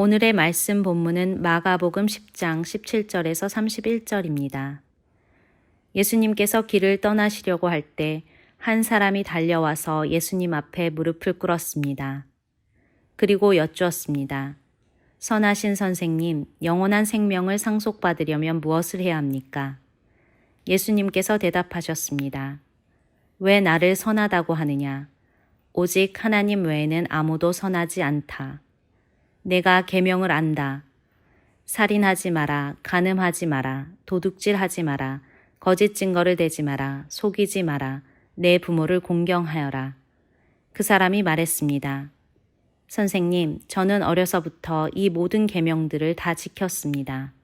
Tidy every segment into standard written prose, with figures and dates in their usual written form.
오늘의 말씀 본문은 마가복음 10장 17절에서 31절입니다. 예수님께서 길을 떠나시려고 할 때 한 사람이 달려와서 예수님 앞에 무릎을 꿇었습니다. 그리고 여쭈었습니다. 선하신 선생님, 영원한 생명을 상속받으려면 무엇을 해야 합니까? 예수님께서 대답하셨습니다. 왜 나를 선하다고 하느냐? 오직 하나님 외에는 아무도 선하지 않다. 내가 계명을 안다. 살인하지 마라, 간음하지 마라, 도둑질하지 마라, 거짓 증거를 대지 마라, 속이지 마라, 내 부모를 공경하여라. 그 사람이 말했습니다. 선생님, 저는 어려서부터 이 모든 계명들을 다 지켰습니다.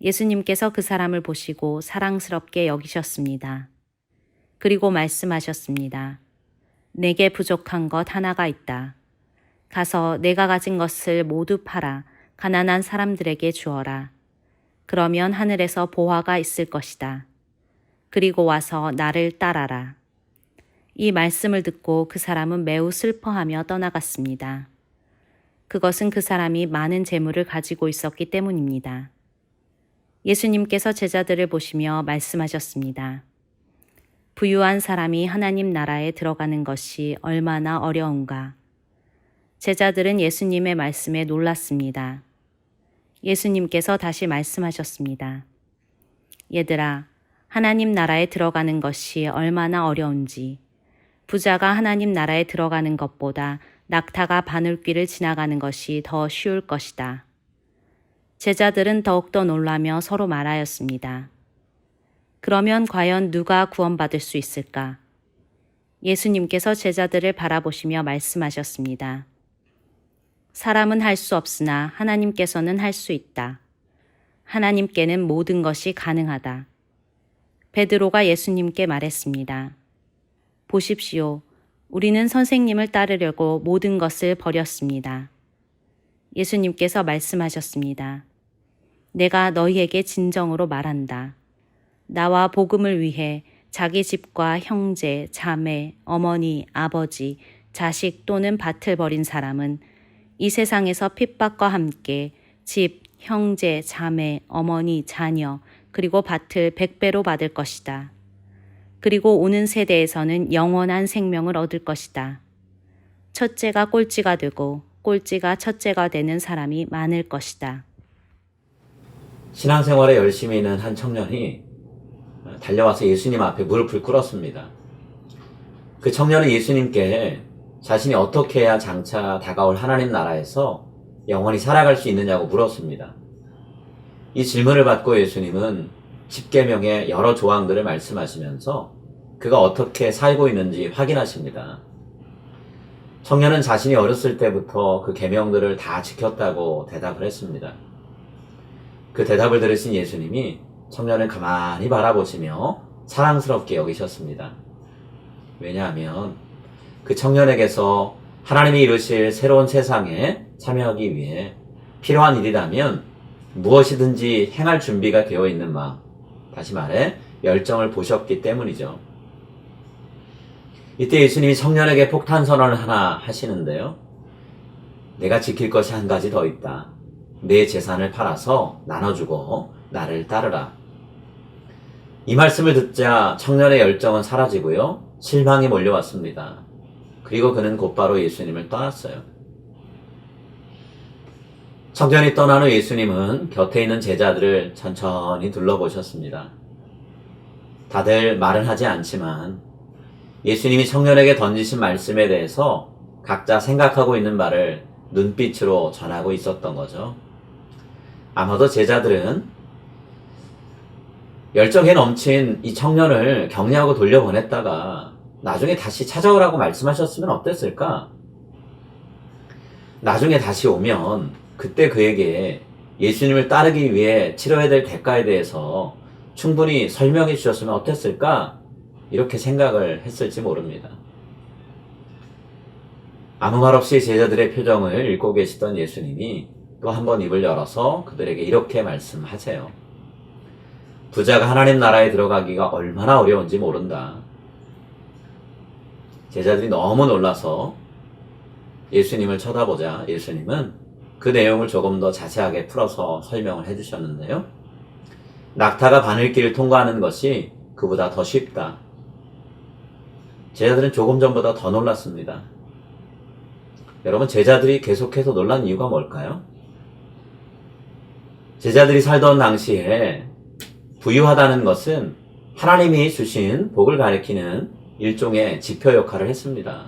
예수님께서 그 사람을 보시고 사랑스럽게 여기셨습니다. 그리고 말씀하셨습니다. 내게 부족한 것 하나가 있다. 가서 내가 가진 것을 모두 팔아 가난한 사람들에게 주어라. 그러면 하늘에서 보화가 있을 것이다. 그리고 와서 나를 따라라. 이 말씀을 듣고 그 사람은 매우 슬퍼하며 떠나갔습니다. 그것은 그 사람이 많은 재물을 가지고 있었기 때문입니다. 예수님께서 제자들을 보시며 말씀하셨습니다. 부유한 사람이 하나님 나라에 들어가는 것이 얼마나 어려운가. 제자들은 예수님의 말씀에 놀랐습니다. 예수님께서 다시 말씀하셨습니다. 얘들아, 하나님 나라에 들어가는 것이 얼마나 어려운지, 부자가 하나님 나라에 들어가는 것보다 낙타가 바늘귀를 지나가는 것이 더 쉬울 것이다. 제자들은 더욱더 놀라며 서로 말하였습니다. 그러면 과연 누가 구원받을 수 있을까? 예수님께서 제자들을 바라보시며 말씀하셨습니다. 사람은 할 수 없으나 하나님께서는 할 수 있다. 하나님께는 모든 것이 가능하다. 베드로가 예수님께 말했습니다. 보십시오. 우리는 선생님을 따르려고 모든 것을 버렸습니다. 예수님께서 말씀하셨습니다. 내가 너희에게 진정으로 말한다. 나와 복음을 위해 자기 집과 형제, 자매, 어머니, 아버지, 자식 또는 밭을 버린 사람은 이 세상에서 핍박과 함께 집, 형제, 자매, 어머니, 자녀, 그리고 밭을 100배로 받을 것이다. 그리고 오는 세대에서는 영원한 생명을 얻을 것이다. 첫째가 꼴찌가 되고 꼴찌가 첫째가 되는 사람이 많을 것이다. 신앙생활에 열심히 있는 한 청년이 달려와서 예수님 앞에 무릎을 꿇었습니다. 그 청년은 예수님께 자신이 어떻게 해야 장차 다가올 하나님 나라에서 영원히 살아갈 수 있느냐고 물었습니다. 이 질문을 받고 예수님은 십계명의 여러 조항들을 말씀하시면서 그가 어떻게 살고 있는지 확인하십니다. 청년은 자신이 어렸을 때부터 그 계명들을 다 지켰다고 대답을 했습니다. 그 대답을 들으신 예수님이 청년을 가만히 바라보시며 사랑스럽게 여기셨습니다. 왜냐하면 그 청년에게서 하나님이 이루실 새로운 세상에 참여하기 위해 필요한 일이라면 무엇이든지 행할 준비가 되어 있는 마음, 다시 말해 열정을 보셨기 때문이죠. 이때 예수님이 청년에게 폭탄 선언을 하나 하시는데요. 내가 지킬 것이 한 가지 더 있다. 내 재산을 팔아서 나눠주고 나를 따르라. 이 말씀을 듣자 청년의 열정은 사라지고요. 실망이 몰려왔습니다. 그리고 그는 곧바로 예수님을 떠났어요. 청년이 떠난 후 예수님은 곁에 있는 제자들을 천천히 둘러보셨습니다. 다들 말은 하지 않지만 예수님이 청년에게 던지신 말씀에 대해서 각자 생각하고 있는 바를 눈빛으로 전하고 있었던 거죠. 아마도 제자들은 열정에 넘친 이 청년을 격려하고 돌려보냈다가 나중에 다시 찾아오라고 말씀하셨으면 어땠을까? 나중에 다시 오면 그때 그에게 예수님을 따르기 위해 치러야 될 대가에 대해서 충분히 설명해 주셨으면 어땠을까? 이렇게 생각을 했을지 모릅니다. 아무 말 없이 제자들의 표정을 읽고 계시던 예수님이 또 한 번 입을 열어서 그들에게 이렇게 말씀하세요. 부자가 하나님 나라에 들어가기가 얼마나 어려운지 모른다. 제자들이 너무 놀라서 예수님을 쳐다보자 예수님은 그 내용을 조금 더 자세하게 풀어서 설명을 해주셨는데요. 낙타가 바늘길을 통과하는 것이 그보다 더 쉽다. 제자들은 조금 전보다 더 놀랐습니다. 여러분, 제자들이 계속해서 놀란 이유가 뭘까요? 제자들이 살던 당시에 부유하다는 것은 하나님이 주신 복을 가리키는 일종의 지표 역할을 했습니다.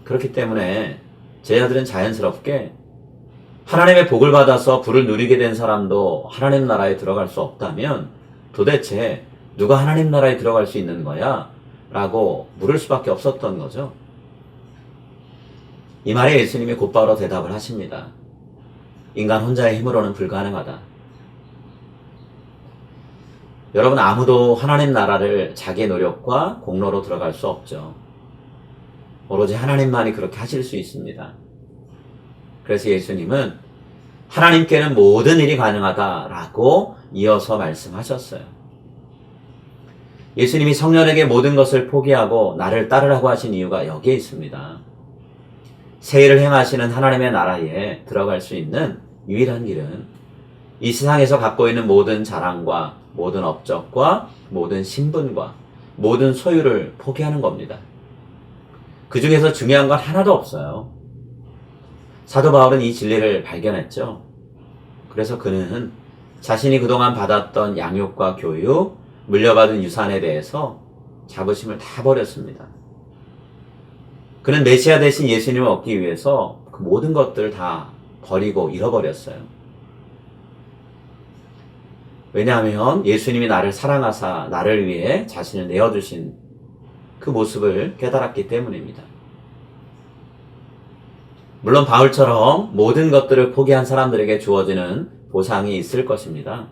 그렇기 때문에 제자들은 자연스럽게 하나님의 복을 받아서 부를 누리게 된 사람도 하나님 나라에 들어갈 수 없다면 도대체 누가 하나님 나라에 들어갈 수 있는 거야? 라고 물을 수밖에 없었던 거죠. 이 말에 예수님이 곧바로 대답을 하십니다. 인간 혼자의 힘으로는 불가능하다. 여러분, 아무도 하나님 나라를 자기의 노력과 공로로 들어갈 수 없죠. 오로지 하나님만이 그렇게 하실 수 있습니다. 그래서 예수님은 하나님께는 모든 일이 가능하다라고 이어서 말씀하셨어요. 예수님이 성령에게 모든 것을 포기하고 나를 따르라고 하신 이유가 여기에 있습니다. 새 일을 행하시는 하나님의 나라에 들어갈 수 있는 유일한 길은 이 세상에서 갖고 있는 모든 자랑과 모든 업적과 모든 신분과 모든 소유를 포기하는 겁니다. 그 중에서 중요한 건 하나도 없어요. 사도 바울은 이 진리를 발견했죠. 그래서 그는 자신이 그동안 받았던 양육과 교육, 물려받은 유산에 대해서 자부심을 다 버렸습니다. 그는 메시아 대신 예수님을 얻기 위해서 그 모든 것들을 다 버리고 잃어버렸어요. 왜냐하면 예수님이 나를 사랑하사 나를 위해 자신을 내어주신 그 모습을 깨달았기 때문입니다. 물론 바울처럼 모든 것들을 포기한 사람들에게 주어지는 보상이 있을 것입니다.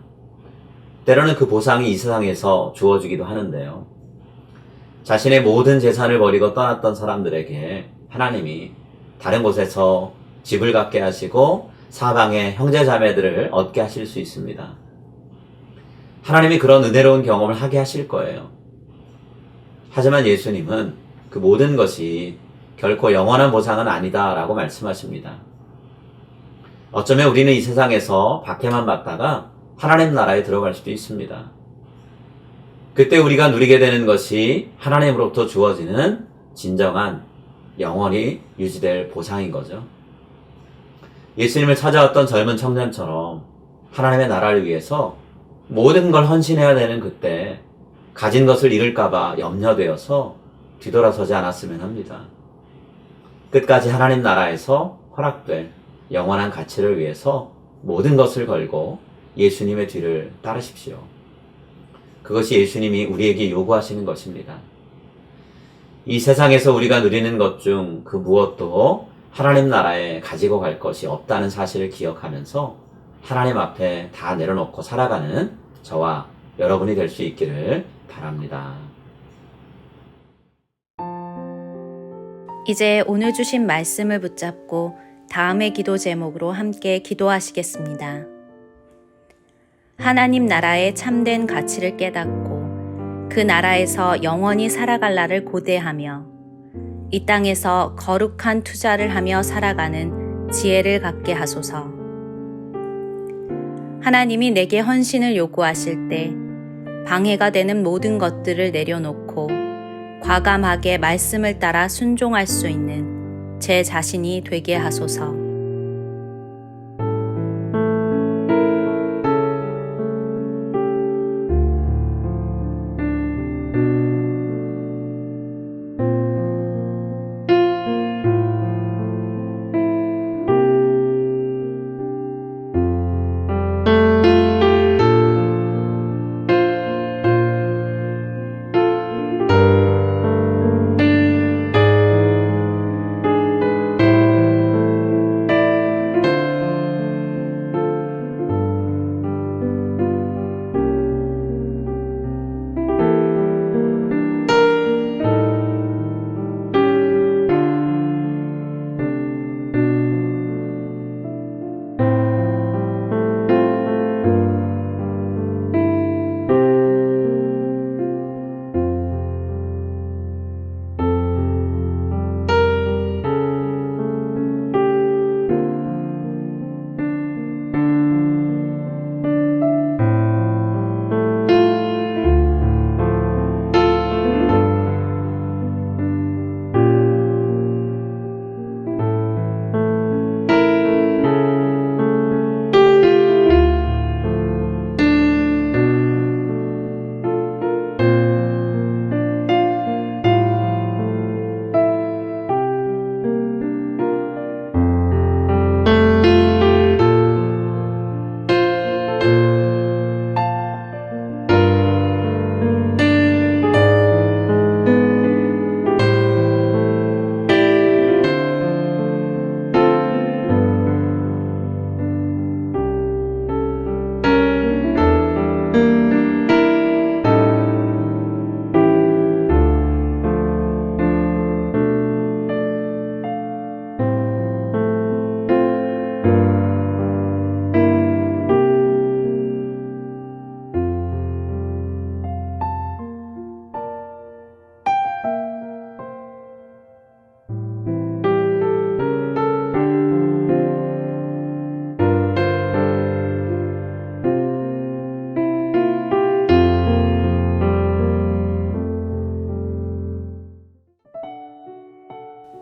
때로는 그 보상이 이 세상에서 주어지기도 하는데요. 자신의 모든 재산을 버리고 떠났던 사람들에게 하나님이 다른 곳에서 집을 갖게 하시고 사방의 형제 자매들을 얻게 하실 수 있습니다. 하나님이 그런 은혜로운 경험을 하게 하실 거예요. 하지만 예수님은 그 모든 것이 결코 영원한 보상은 아니다라고 말씀하십니다. 어쩌면 우리는 이 세상에서 박해만 받다가 하나님 나라에 들어갈 수도 있습니다. 그때 우리가 누리게 되는 것이 하나님으로부터 주어지는 진정한 영원히 유지될 보상인 거죠. 예수님을 찾아왔던 젊은 청년처럼 하나님의 나라를 위해서 모든 걸 헌신해야 되는 그때 가진 것을 잃을까봐 염려되어서 뒤돌아서지 않았으면 합니다. 끝까지 하나님 나라에서 허락될 영원한 가치를 위해서 모든 것을 걸고 예수님의 뒤를 따르십시오. 그것이 예수님이 우리에게 요구하시는 것입니다. 이 세상에서 우리가 누리는 것 중 그 무엇도 하나님 나라에 가지고 갈 것이 없다는 사실을 기억하면서 하나님 앞에 다 내려놓고 살아가는 저와 여러분이 될 수 있기를 바랍니다. 이제 오늘 주신 말씀을 붙잡고 다음의 기도 제목으로 함께 기도하시겠습니다. 하나님 나라의 참된 가치를 깨닫고 그 나라에서 영원히 살아갈 날을 고대하며 이 땅에서 거룩한 투자를 하며 살아가는 지혜를 갖게 하소서. 하나님이 내게 헌신을 요구하실 때 방해가 되는 모든 것들을 내려놓고 과감하게 말씀을 따라 순종할 수 있는 제 자신이 되게 하소서.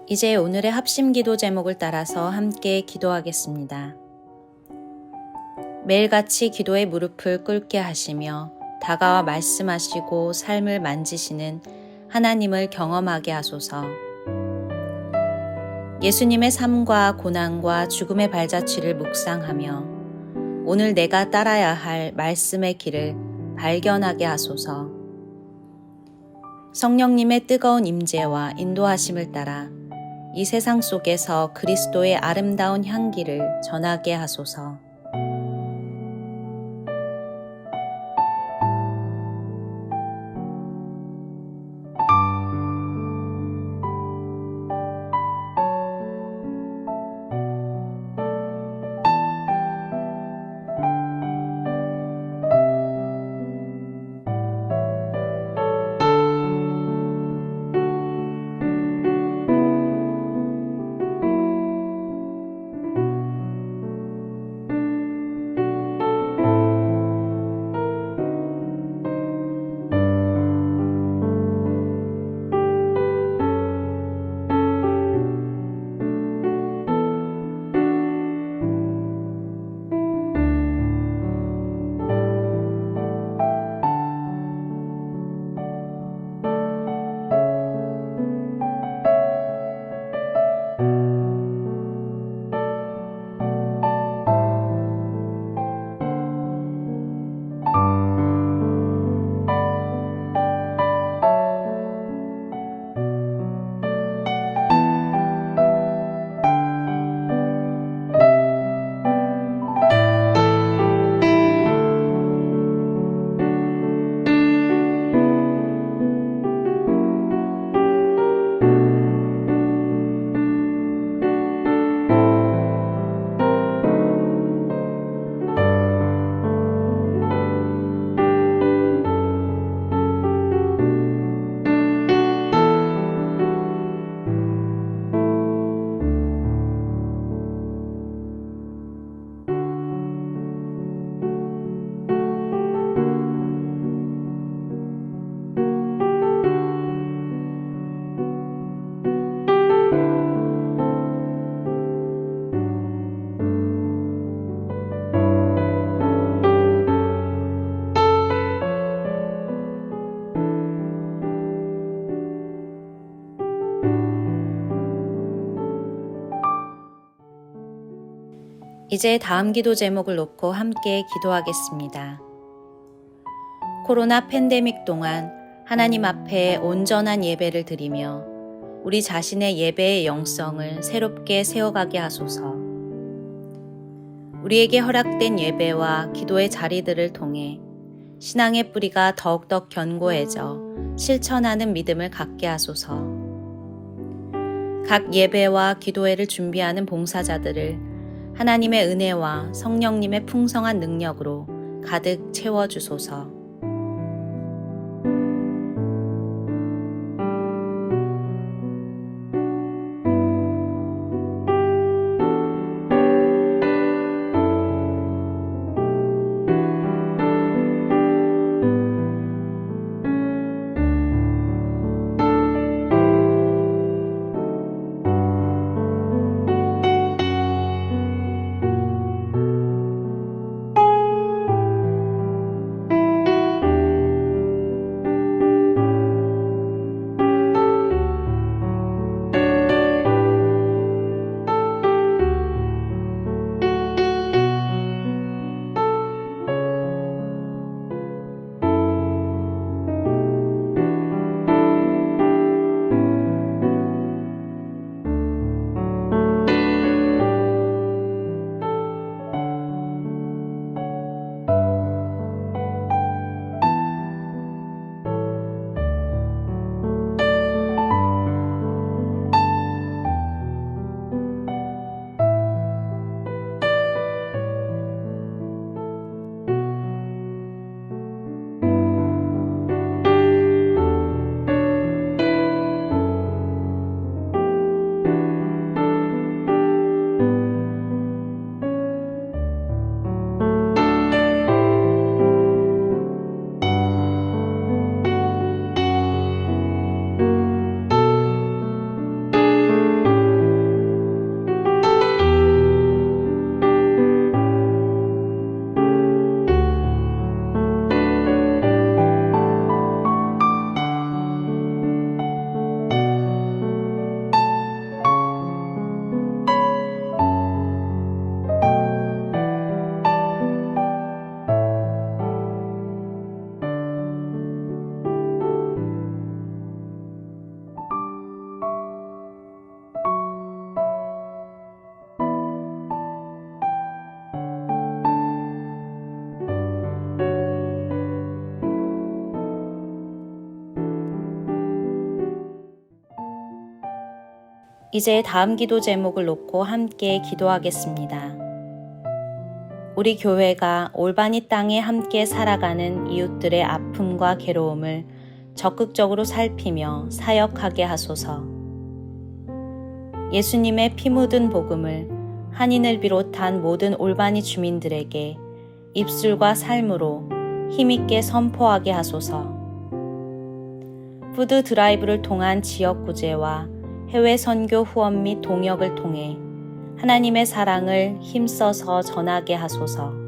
이제 오늘의 합심 기도 제목을 따라서 함께 기도하겠습니다. 매일같이 기도의 무릎을 꿇게 하시며 다가와 말씀하시고 삶을 만지시는 하나님을 경험하게 하소서. 예수님의 삶과 고난과 죽음의 발자취를 묵상하며 오늘 내가 따라야 할 말씀의 길을 발견하게 하소서. 성령님의 뜨거운 임재와 인도하심을 따라 이 세상 속에서 그리스도의 아름다운 향기를 전하게 하소서. 이제 다음 기도 제목을 놓고 함께 기도하겠습니다. 코로나 팬데믹 동안 하나님 앞에 온전한 예배를 드리며 우리 자신의 예배의 영성을 새롭게 세워가게 하소서. 우리에게 허락된 예배와 기도의 자리들을 통해 신앙의 뿌리가 더욱더 견고해져 실천하는 믿음을 갖게 하소서. 각 예배와 기도회를 준비하는 봉사자들을 하나님의 은혜와 성령님의 풍성한 능력으로 가득 채워주소서. 이제 다음 기도 제목을 놓고 함께 기도하겠습니다. 우리 교회가 올바니 땅에 함께 살아가는 이웃들의 아픔과 괴로움을 적극적으로 살피며 사역하게 하소서. 예수님의 피 묻은 복음을 한인을 비롯한 모든 올바니 주민들에게 입술과 삶으로 힘있게 선포하게 하소서. 푸드 드라이브를 통한 지역 구제와 해외 선교 후원 및 동역을 통해 하나님의 사랑을 힘써서 전하게 하소서.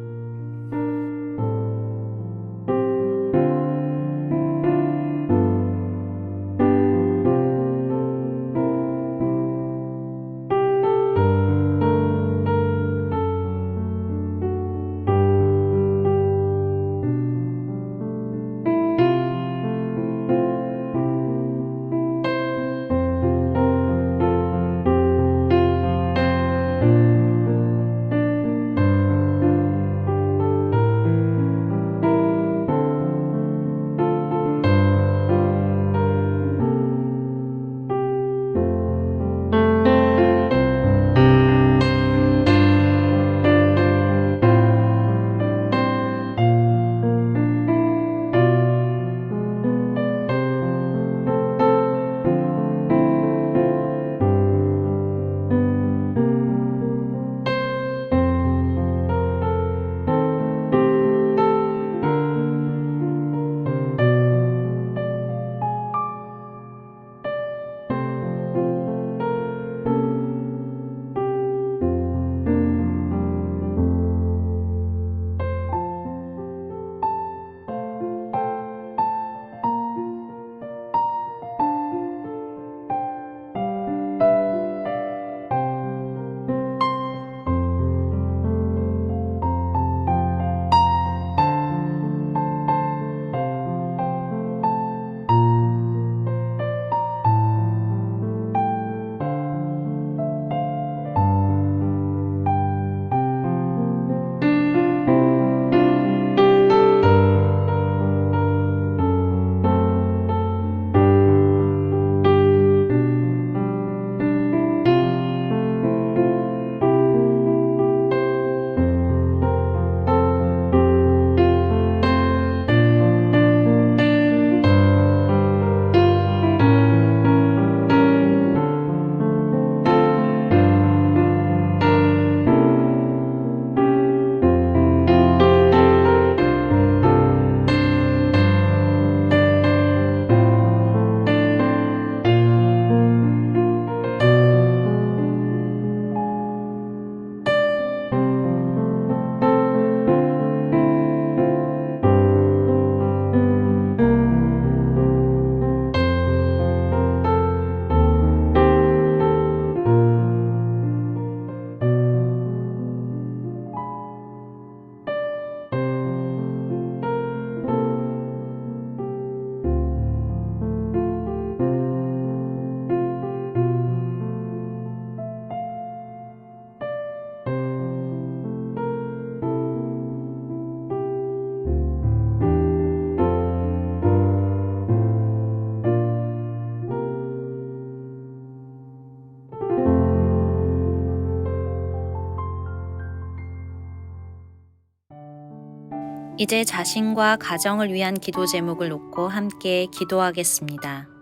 이제 자신과 가정을 위한 기도 제목을 놓고 함께 기도하겠습니다.